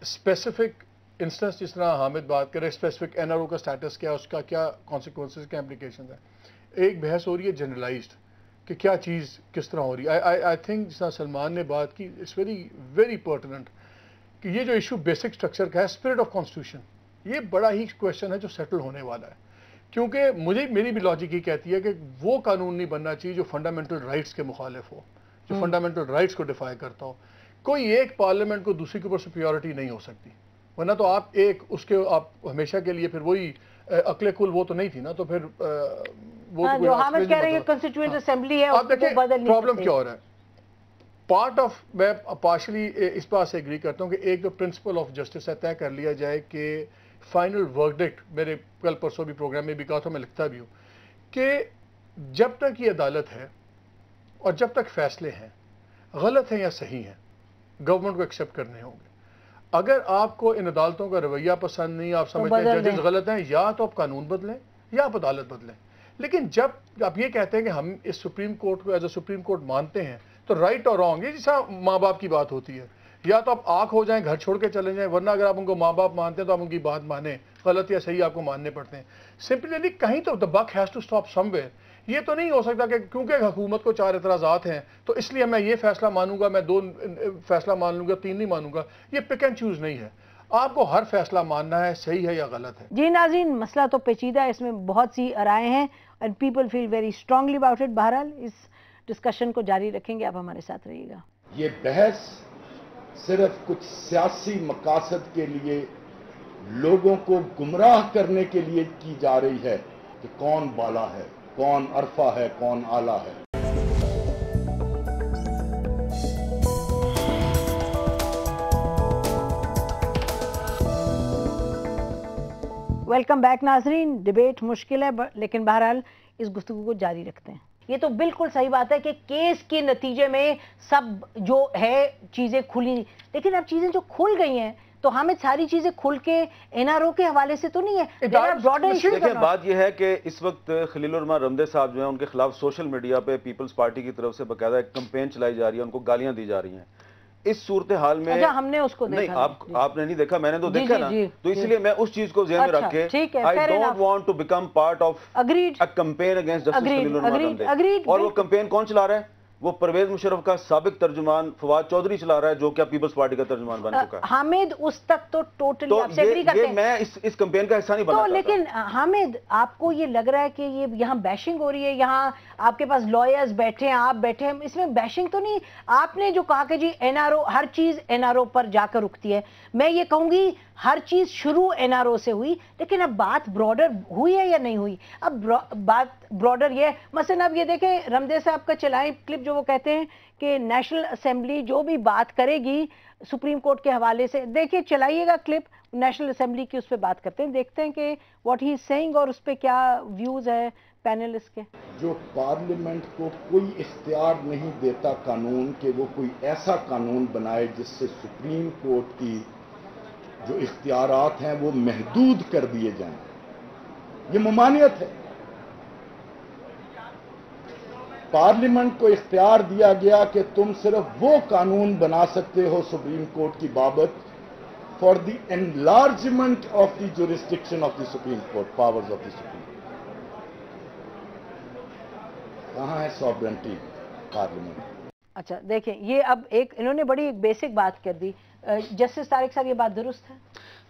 اسپیسیفک انسٹنس جس طرح حامد بات کرے، اسپیسیفک NRO کا سٹیٹس کیا، اس کا کیا کانسیکوینسز، کیا امپلیکیشنز ہیں۔ ایک بحث ہو رہی ہے جنرلائزڈ کہ کیا چیز کس طرح ہو رہی ہے۔ آئی تھنک جس طرح سلمان نے بات کی، اٹس ویری پرٹیننٹ کہ یہ جو ایشو بیسک سٹرکچر کا ہے، اسپرٹ آف کانسٹیٹیوشن، یہ بڑا ہی کویشچن ہے جو سیٹل ہونے والا ہے، کیونکہ میری بھی لاجک یہ کہتی ہے کہ وہ قانون نہیں بننا چاہیے جو فنڈامنٹل رائٹس کے مخالف ہو، جو فنڈامنٹل رائٹس کو ڈیفائی کرتا ہو۔ کوئی ایک پارلیمنٹ کو دوسری کے اوپر سپیورٹی نہیں ہو سکتی، ورنہ تو آپ ایک اس کے آپ ہمیشہ کے لیے پھر وہی عقل کل وہ تو نہیں تھی نا، تو پھر वो तो जो हामिद कह रहे हैं कंस्टिट्यूएंट असेंबली है, आप देखिए प्रॉब्लम क्या हो रहा है। पार्ट ऑफ, मैं पार्शली इस बात से एग्री करता हूँ कि एक तो प्रिंसिपल ऑफ जस्टिस है, तय कर लिया जाए कि फाइनल वर्डिक्ट, मेरे कल परसों भी प्रोग्राम में भी कहा था, मैं लिखता भी हूँ कि जब तक ये अदालत है और जब तक फैसले हैं गलत हैं या सही हैं, गवर्नमेंट को एक्सेप्ट करने होंगे। अगर आपको इन अदालतों का रवैया पसंद नहीं, आप समझते हैं जजेस गलत हैं, या तो आप कानून बदलें या आप अदालत बदलें। लेकिन जब आप ये कहते हैं कि हम इस सुप्रीम कोर्ट को एज ए सुप्रीम कोर्ट मानते हैं, तो राइट और रॉन्ग, ये जैसा माँ बाप की बात होती है, या तो आप आँख हो जाएं, घर छोड़ के चले जाएं, वरना अगर आप उनको माँ बाप मानते हैं तो आप उनकी बात माने, गलत या सही आपको मानने पड़ते हैं। सिंपली कहीं तो the buck has to stop somewhere. ये तो नहीं हो सकता कि क्योंकि हुकूमत को 4 एतराज़ात हैं तो इसलिए मैं ये फैसला मानूंगा, मैं 2 फैसला मान लूंगा, 3 नहीं मानूंगा। ये पिक एंड चूज नहीं है, आपको हर फैसला मानना है, सही है या गलत है। जी नाज़रीन, मसला तो पेचीदा है, इसमें बहुत सी राय हैं and people feel very strongly about it. बहरहाल इस डिस्कशन को जारी रखेंगे, आप हमारे साथ रहिएगा। ये बहस सिर्फ कुछ सियासी मकासद के लिए लोगों को गुमराह करने के लिए की जा रही है कि कौन बाला है, कौन अरफा है, कौन आला है। वेलकम बैक नाजरीन। डिबेट मुश्किल है लेकिन बहरहाल इस गुफ्तगू को जारी रखते हैं। ये तो बिल्कुल सही बात है कि केस के नतीजे में सब जो है चीज़ें खुली, लेकिन अब चीज़ें जो खुल गई हैं तो हमें सारी चीजें खुल के एनआरओ के हवाले से तो नहीं है। देखिए बात यह है कि इस वक्त खलीलुर रहमान रमदे साहब जो हैं उनके खिलाफ सोशल मीडिया पे पीपल्स पार्टी की तरफ से बकायदा एक कैंपेन चलाई जा रही है, उनको गालियां दी जा रही हैं। इस सूरत हाल में अच्छा, हमने उसको नहीं, देखा आपने नहीं देखा, मैंने तो देखा ना, तो इसलिए मैं उस चीज को ज़हन में रख के I don't want to become part of a campaign against justice Khalilur Rehman Ramday. और वो कैंपेन कौन चला रहा है? वो परवेज मुशर्रफ का साबिक तर्जुमान फवाद चौधरी चला रहा है, जो क्या पीपल्स पार्टी का तर्जुमान बन चुका है। हामिद उस तक तो टोटली आपसे एग्री करते हैं। मैं इस कैंपेन का हिस्सा नहीं बनना तो लेकिन हामिद, आपको ये लग रहा है कि ये यहाँ बैशिंग हो रही है, यहाँ आपके पास लॉयर्स बैठे हैं, आप बैठे हैं, इसमें बैशिंग तो नहीं? आपने जो कहा कि जी एनआरओ, हर चीज एनआरओ पर जाकर रुकती है, मैं ये कहूंगी हर चीज शुरू एनआरओ से हुई, लेकिन अब बात ब्रॉडर हुई है या नहीं हुई? अब बात ब्रॉडर ये, मसलन अब ये देखें रमदे साहब का चलाएं क्लिप, जो वो कहते हैं कि नेशनल असेंबली जो भी बात करेगी सुप्रीम कोर्ट के हवाले से, देखिए चलाइएगा क्लिप नेशनल असेंबली की, उस पर बात करते हैं, देखते हैं कि व्हाट ही इज सेइंग और उस पर क्या व्यूज है पैनलिस्ट के। जो पार्लियामेंट को कोई इख्तियार नहीं देता कानून के वो कोई ऐसा कानून बनाए जिससे सुप्रीम कोर्ट की जो इख्तियारात हैं वो महदूद कर दिए जाएं, ये ममानियत है। पार्लियामेंट को इख्तियार दिया गया कि तुम सिर्फ वो कानून बना सकते हो सुप्रीम कोर्ट की बाबत for the enlargement of the jurisdiction of the supreme court, powers of the supreme court. कहां है सॉवरेंटी पार्लियामेंट? अच्छा देखिए, ये अब एक इन्होंने बड़ी एक बेसिक बात कर दी। जस्टिस तारिक साहब, ये बात दुरुस्त है?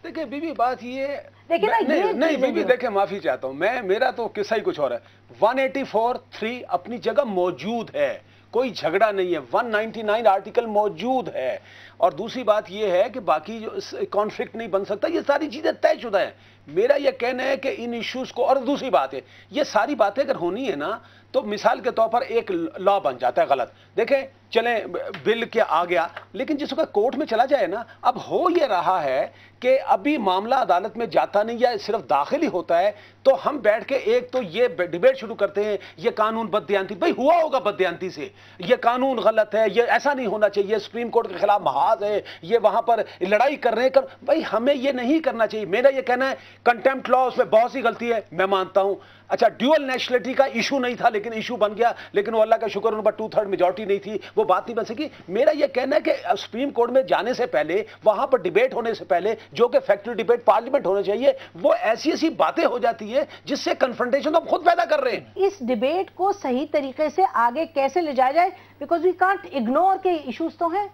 देखिए बीबी, बात ये देखिए ना, नहीं बीबी, देखिए माफी चाहता हूं मैं, मेरा तो किस्सा ही कुछ और है। 184(3) अपनी जगह मौजूद है, कोई झगड़ा नहीं है। 199 आर्टिकल मौजूद है। और दूसरी बात यह है कि बाकी जो कॉन्फ्लिक्ट नहीं बन सकता, ये सारी चीजें तयशुदा है। मेरा यह कहना है कि इन इश्यूज को, और दूसरी बात है, ये सारी बातें अगर होनी है ना, तो मिसाल के तौर पर एक लॉ बन जाता है गलत, देखें चलें बिल के आ गया, लेकिन जिस वक्त कोर्ट में चला जाए ना, अब हो ये रहा है कि अभी मामला अदालत में जाता नहीं या सिर्फ दाखिल ही होता है, तो हम बैठ के एक तो ये डिबेट शुरू करते हैं, ये कानून बददियांती, भाई हुआ होगा बददियांती से, ये कानून गलत है, ये ऐसा नहीं होना चाहिए, सुप्रीम कोर्ट के खिलाफ महाज है, ये वहां पर लड़ाई कर रहे हैं, भाई हमें ये नहीं करना चाहिए। मेरा ये कहना है कंटेम्प्ट लॉ, उसमें बहुत सी गलती है, मैं मानता हूं। अच्छा, ड्यूअल नेशनलिटी का इशू नहीं था लेकिन इशू बन गया, लेकिन वो अल्लाह का शुक्र, उन पर 2/3 मेजॉरिटी नहीं थी, वो बात नहीं बन सकी। मेरा ये कहना है कि सुप्रीम कोर्ट में जाने से पहले, वहां पर डिबेट होने से पहले, जो कि फैक्ट्री डिबेट पार्लियामेंट होना चाहिए, वो ऐसी ऐसी बातें हो जाती है जिससे कन्फ्रंटेशन हम खुद पैदा कर रहे हैं। इस डिबेट को सही तरीके से आगे कैसे ले जाया जाए, बिकॉज वी कांट इग्नोर के इश्यूज तो हैं।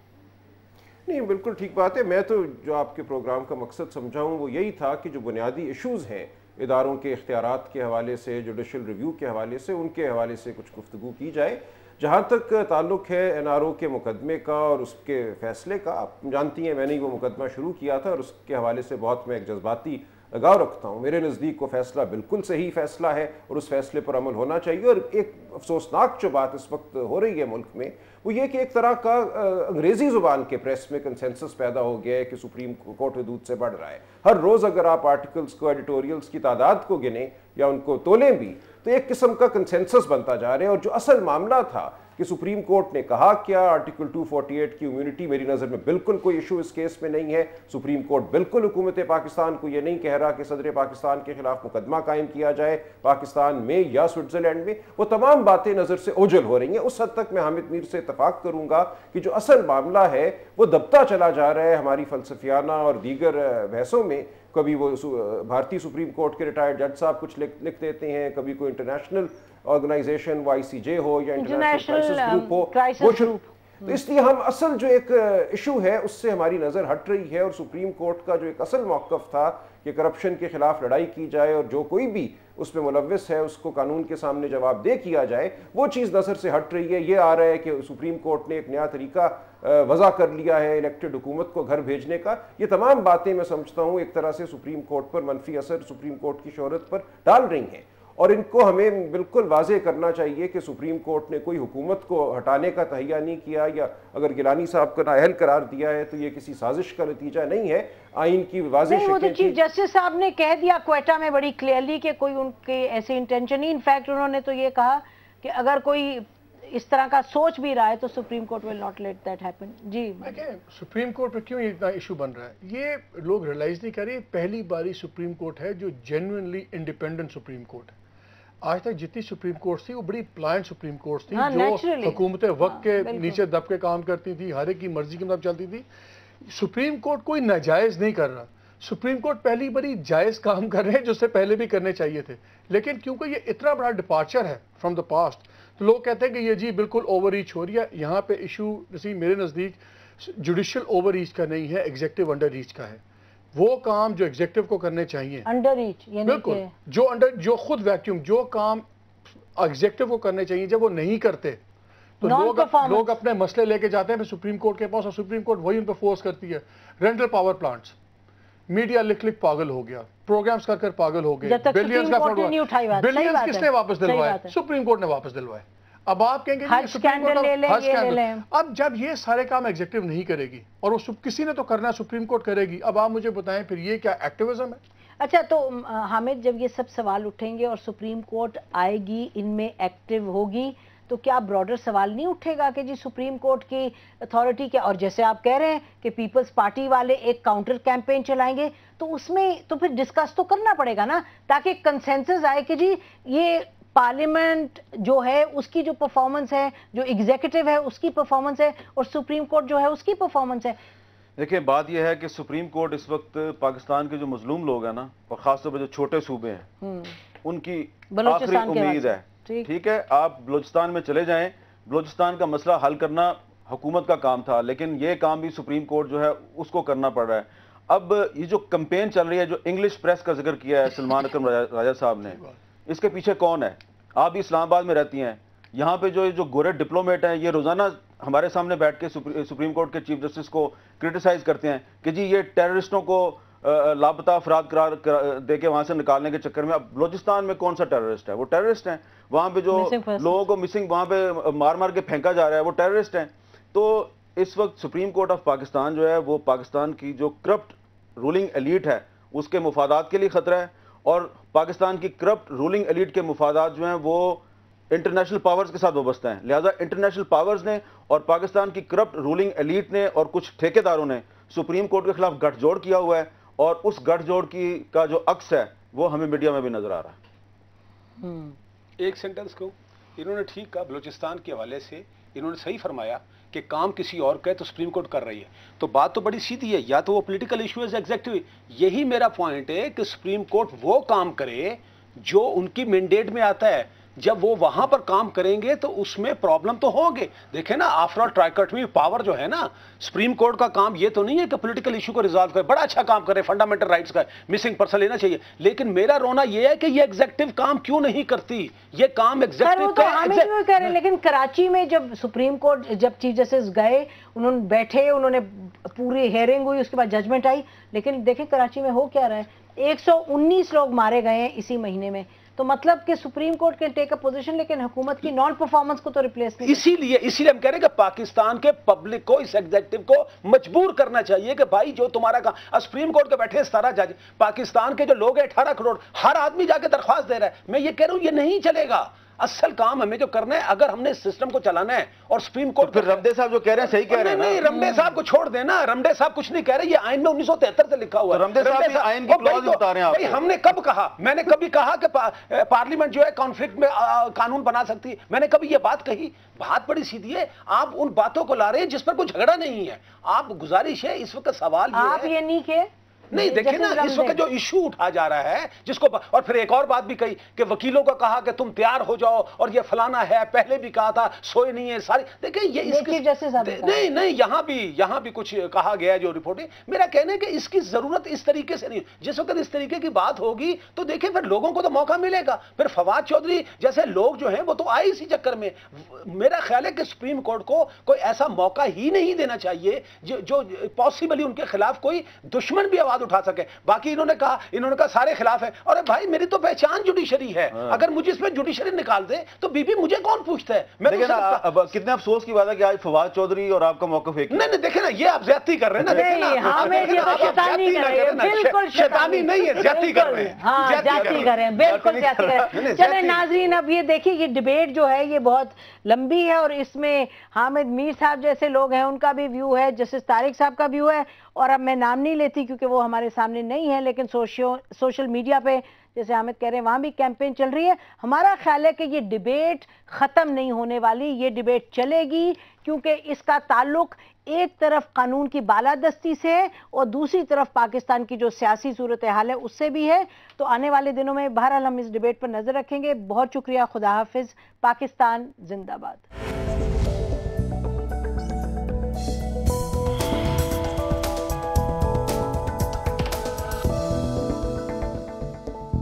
नहीं, बिल्कुल ठीक बात है। मैं तो जो आपके प्रोग्राम का मकसद समझाऊं वो यही था कि जो बुनियादी इश्यूज हैं इदारों के इख्तियारात के हवाले से, जुडिशल रिव्यू के हवाले से, उनके हवाले से कुछ गुफ्तगू की जाए। जहाँ तक ताल्लुक़ है एनआरओ के मुकदमे का और उसके फ़ैसले का, आप जानती हैं मैंने वो मुकदमा शुरू किया था और उसके हवाले से बहुत मैं एक जज्बाती लगाव रखता हूँ। मेरे नज़दीक वो फैसला बिल्कुल सही फैसला है और उस फैसले पर अमल होना चाहिए। और एक अफसोसनाक जो बात इस वक्त हो रही है मुल्क में वो ये कि एक तरह का अंग्रेज़ी ज़ुबान के प्रेस में कंसेंसस पैदा हो गया है कि सुप्रीम कोर्ट हदूद से बढ़ रहा है। हर रोज़ अगर आप आर्टिकल्स को, एडिटोरियल्स की तादाद को गिने या उनको तोलें भी तो एक किस्म का कंसेंसस बनता जा रहा है। और जो असल मामला था कि सुप्रीम कोर्ट ने कहा क्या, आर्टिकल 248 की इम्यूनिटी, मेरी नज़र में बिल्कुल कोई इशू इस केस में नहीं है। सुप्रीम कोर्ट बिल्कुल हुकूमत पाकिस्तान को ये नहीं कह रहा कि सदर पाकिस्तान के खिलाफ मुकदमा कायम किया जाए पाकिस्तान में या स्विट्ज़रलैंड में। वो तमाम बातें नज़र से ओझल हो रही हैं। उस हद तक मैं हामिद मीर से इत्तफाक करूँगा कि जो असल मामला है वो दबता चला जा रहा है हमारी फ़लसफियाना और दीगर बहसों में। कभी वो भारतीय सुप्रीम कोर्ट के रिटायर्ड जज साहब कुछ लिख देते हैं, कभी कोई इंटरनेशनल ऑर्गेनाइजेशन वाईसीजे हो या इंटरनेशनल क्राइसिस ग्रुप हो। तो इसलिए हम असल जो एक इशू है उससे हमारी नज़र हट रही है। और सुप्रीम कोर्ट का जो एक असल मौक़िफ़ था कि करप्शन के खिलाफ लड़ाई की जाए और जो कोई भी उसमें मुलव्विस है उसको कानून के सामने जवाबदेह किया जाए, वो चीज़ नज़र से हट रही है। ये आ रहा है कि सुप्रीम कोर्ट ने एक नया तरीका वज़ा कर लिया है इलेक्टेड हुकूमत को घर भेजने का। ये तमाम बातें मैं समझता हूँ एक तरह से सुप्रीम कोर्ट पर मनफी असर सुप्रीम कोर्ट की शोहरत पर डाल रही हैं। और इनको हमें बिल्कुल वाज़े करना चाहिए कि सुप्रीम कोर्ट ने कोई हुकूमत को हटाने का तहैया नहीं किया, या अगर गिलानी साहब को नाअहल करार दिया है तो ये किसी साजिश का नतीजा नहीं है। आइन की वाज़े वो तो चीफ जस्टिस साहब ने कह दिया क्वेटा में बड़ी क्लियरली कि कोई उनके ऐसे इंटेंशन नहीं। इनफैक्ट उन्होंने तो ये कहा कि अगर कोई इस तरह का सोच भी रहा है तो supreme court will not let that happen. जी सुप्रीम कोर्ट पे क्यों इतना इशू बन रहा है, ये लोग रियलाइज नहीं कर रहे। पहली बारी सुप्रीम कोर्ट है जो जेन्युइनली इंडिपेंडेंट सुप्रीम कोर्ट है। आज तक जितनी सुप्रीम कोर्ट थी वो बड़ी प्लायंट सुप्रीम कोर्ट थी, जो हुकूमतें वक्त के नीचे दब के काम करती थी, हर एक की मर्जी के मुताबिक चलती थी। सुप्रीम कोर्ट कोई नाजायज नहीं कर रहा। सुप्रीम कोर्ट पहली बारी जायज काम कर रहे हैं जो उससे पहले भी करने चाहिए थे। लेकिन क्योंकि ये इतना बड़ा डिपार्चर है फ्रॉम द पास्ट, तो लोग कहते हैं कि ये जी बिल्कुल ओवर रीच हो रही है। यहाँ पे इशू जैसे मेरे नज़दीक जुडिशियल ओवर रीच का नहीं है, एग्जेक्टिव अंडर रीच का है। वो काम जो एग्जेक्टिव को करने चाहिए अंडर रीच, बिल्कुल जो खुद वैक्यूम जो काम एग्जेक्टिव को करने चाहिए, जब वो नहीं करते तो लोग अपने मसले लेके जाते हैं सुप्रीम कोर्ट के पास, और सुप्रीम कोर्ट वही उन पर फोर्स करती है। रेंटल पावर प्लांट्स, मीडिया लिख पागल हो गया, प्रोग्राम्स कर पागल हो गए, बिलियंस का फ्रॉड हुआ, बिलियंस किसने वापस दिलवाए? सुप्रीम कोर्ट ने वापस दिलवाए। अब आप कहेंगे अब जब ये सारे काम एग्जेक्टिव नहीं करेगी और वो किसी ने तो करना, सुप्रीम कोर्ट करेगी, अब आप मुझे बताएं फिर ये क्या एक्टिविज्म है? अच्छा, तो हामिद, जब ये सब सवाल उठेंगे और सुप्रीम कोर्ट आएगी, इनमें एक्टिव होगी, तो क्या ब्रॉडर सवाल नहीं उठेगा कि जी सुप्रीम कोर्ट की अथॉरिटी क्या? और जैसे आप कह रहे हैं कि पीपल्स पार्टी वाले एक काउंटर कैंपेन चलाएंगे, तो उसमें तो फिर डिस्कस तो करना पड़ेगा ना, ताकि कंसेंसस आए कि जी ये पार्लियामेंट जो है उसकी जो परफॉर्मेंस है, जो एग्जीक्यूटिव है उसकी परफॉर्मेंस है, और सुप्रीम कोर्ट जो है उसकी परफॉर्मेंस है। देखिए, बात यह है कि सुप्रीम कोर्ट इस वक्त पाकिस्तान के जो मजलूम लोग हैं ना, और खासतौर पर जो छोटे सूबे हैं, उनकी आखिरी उम्मीद है। ठीक है, आप बलूचिस्तान में चले जाएं, बलूचिस्तान का मसला हल करना हुकूमत का काम था, लेकिन ये काम भी सुप्रीम कोर्ट जो है उसको करना पड़ रहा है। अब ये जो कैंपेन चल रही है, जो इंग्लिश प्रेस का जिक्र किया है सलमान अकरम राजा साहब ने, इसके पीछे कौन है? आप भी इस्लामाबाद में रहती हैं, यहाँ पे जो गोरे डिप्लोमेट हैं, ये रोजाना हमारे सामने बैठ के सुप्रीम कोर्ट के चीफ जस्टिस को क्रिटिसाइज करते हैं कि जी ये टेररिस्टों को लापता अफराद करार दे के वहां से निकालने के चक्कर में। अब बलूचिस्तान में कौन सा टेररिस्ट है? वो टेररिस्ट हैं। वहां पे जो लोगों को मिसिंग वहां पे मार मार के फेंका जा रहा है, वो टेररिस्ट हैं। तो इस वक्त सुप्रीम कोर्ट ऑफ पाकिस्तान जो है वो पाकिस्तान की जो करप्ट रूलिंग एलीट है उसके मुफादात के लिए खतरा है, और पाकिस्तान की करप्ट रूलिंग एलीट के मुफादात जो हैं वो इंटरनेशनल पावर्स के साथ वाबस्ता हैं। लिहाजा इंटरनेशनल पावर्स ने और पाकिस्तान की करप्ट रूलिंग एलीट ने और कुछ ठेकेदारों ने सुप्रीम कोर्ट के खिलाफ गठजोड़ किया हुआ है, और उस गठजोड़ का जो अक्स है वो हमें मीडिया में भी नजर आ रहा है। एक सेंटेंस को इन्होंने ठीक कहा, बलूचिस्तान के हवाले से इन्होंने सही फरमाया कि काम किसी और का है तो सुप्रीम कोर्ट कर रही है। तो बात तो बड़ी सीधी है, या तो वो पॉलिटिकल इशू है एग्जेक्टिव। यही मेरा पॉइंट है कि सुप्रीम कोर्ट वो काम करे जो उनकी मैंडेट में आता है। जब वो वहां पर काम करेंगे तो उसमें प्रॉब्लम तो होंगे। देखें ना, आफ्टर ऑल ट्राइकॉटमी पावर जो है ना, सुप्रीम कोर्ट का काम ये तो नहीं है कि पॉलिटिकल इशू को रिजॉल्व करे, बड़ा अच्छा काम करे, फंडामेंटल राइट्स का, मिसिंग पर्सन लेना चाहिए। लेकिन मेरा रोना ये है कि ये एग्जेक्टिव काम क्यों नहीं करती? ये काम एग्जेक्टिव कह रहे। लेकिन कराची में जब सुप्रीम कोर्ट, जब चीफ जस्टिस गए, उन्होंने बैठे, उन्होंने पूरी हेयरिंग हुई, उसके बाद जजमेंट आई, लेकिन देखें कराची में हो क्या रहा है। 119 लोग मारे गए हैं इसी महीने में, तो मतलब कि सुप्रीम कोर्ट के टेक अ पोजीशन, लेकिन हुकूमत की नॉन परफॉर्मेंस को तो रिप्लेस नहीं। इसीलिए हम कह रहे हैं कि पाकिस्तान के पब्लिक को, इस एग्जीक्यूटिव को मजबूर करना चाहिए कि भाई जो तुम्हारा काम, सुप्रीम कोर्ट के बैठे 17 जज, पाकिस्तान के जो लोग हैं 18 करोड़, हर आदमी जाके दरख्वास्त दे रहा है। मैं ये कह रहा हूं ये नहीं चलेगा। असल काम हमें जो करना है, अगर हमने इस सिस्टम को चलाना है और सुप्रीम कोर्ट, फिर रमदे साहब जो कह रहे हैं सही कह रहे हैं। नहीं, रमदे साहब को छोड़ देना, रमदे साहब कुछ नहीं कह रहे, ये आइन में 1973 से लिखा हुआ है। रमदे साहब आइन की क्लॉज बता रहे हैं भाई, हमने कब कहा, मैंने कभी कहा कि पार्लियामेंट जो है कॉन्फ्लिक्ट में कानून बना सकती है? मैंने कभी ये बात कही? बात बड़ी सीधी है, आप उन बातों को ला रहे हैं जिस पर कोई झगड़ा नहीं है। आप गुजारिश है, इस वक्त सवाल आप ये नहीं के नहीं, देखिए ना, इस वक्त जो इशू उठा जा रहा है जिसको, और फिर एक और बात भी कही कि वकीलों को कहा कि तुम तैयार हो जाओ और ये फलाना है, पहले भी कहा था, सोए नहीं है सारी। देखिए ये इसकी नहीं, यहाँ भी कुछ कहा गया है जो रिपोर्टिंग। मेरा कहना है कि इसकी जरूरत इस तरीके से नहीं। जिस वक्त इस तरीके की बात होगी तो देखिए फिर लोगों को तो मौका मिलेगा। फिर फवाद चौधरी जैसे लोग जो हैं वो तो आए इसी चक्कर में। मेरा ख्याल है कि सुप्रीम कोर्ट को कोई ऐसा मौका ही नहीं देना चाहिए जो पॉसिबली उनके खिलाफ कोई दुश्मन भी आवाज उठा सके। बाकी इन्होंने कहा सारे खिलाफ है। और भाई मेरी तो पहचान जुडिशरी है, अगर मुझे इसमें जुडिशरी निकाल दे तो बीबी मुझे कौन पूछता है? मैं देखिए ना, अब कितने अफसोस की बात है कि आज फवाद चौधरी और आपका मौक़िफ़ एक नहीं, देखे ना, ये आप ज्यादती कर रहे हैं ना, देखे ना, बिल्कुल शैतानी नहीं है, ज्यादती कर रहे हैं। हाँ, ज्यादती कर रहे हैं, बिल्कुल ज्यादती कर रहे हैं। चले नाज़रीन, अब ये देखिए, ये डिबेट जो है ये बहुत लंबी है और इसमें हामिद मीर साहब जैसे लोग हैं उनका भी व्यू है, जस्टिस तारिक साहब का व्यू है, और अब मैं नाम नहीं लेती क्योंकि वो हमारे सामने नहीं है, लेकिन सोशल मीडिया पे जैसे हामिद कह रहे हैं वहाँ भी कैंपेन चल रही है। हमारा ख्याल है कि ये डिबेट ख़त्म नहीं होने वाली, ये डिबेट चलेगी, क्योंकि इसका ताल्लुक एक तरफ कानून की बालादस्ती से है और दूसरी तरफ पाकिस्तान की जो सियासी सूरत हाल है उससे भी है। तो आने वाले दिनों में बहरहाल हम इस डिबेट पर नज़र रखेंगे। बहुत शुक्रिया, खुदा हाफिज़, पाकिस्तान जिंदाबाद।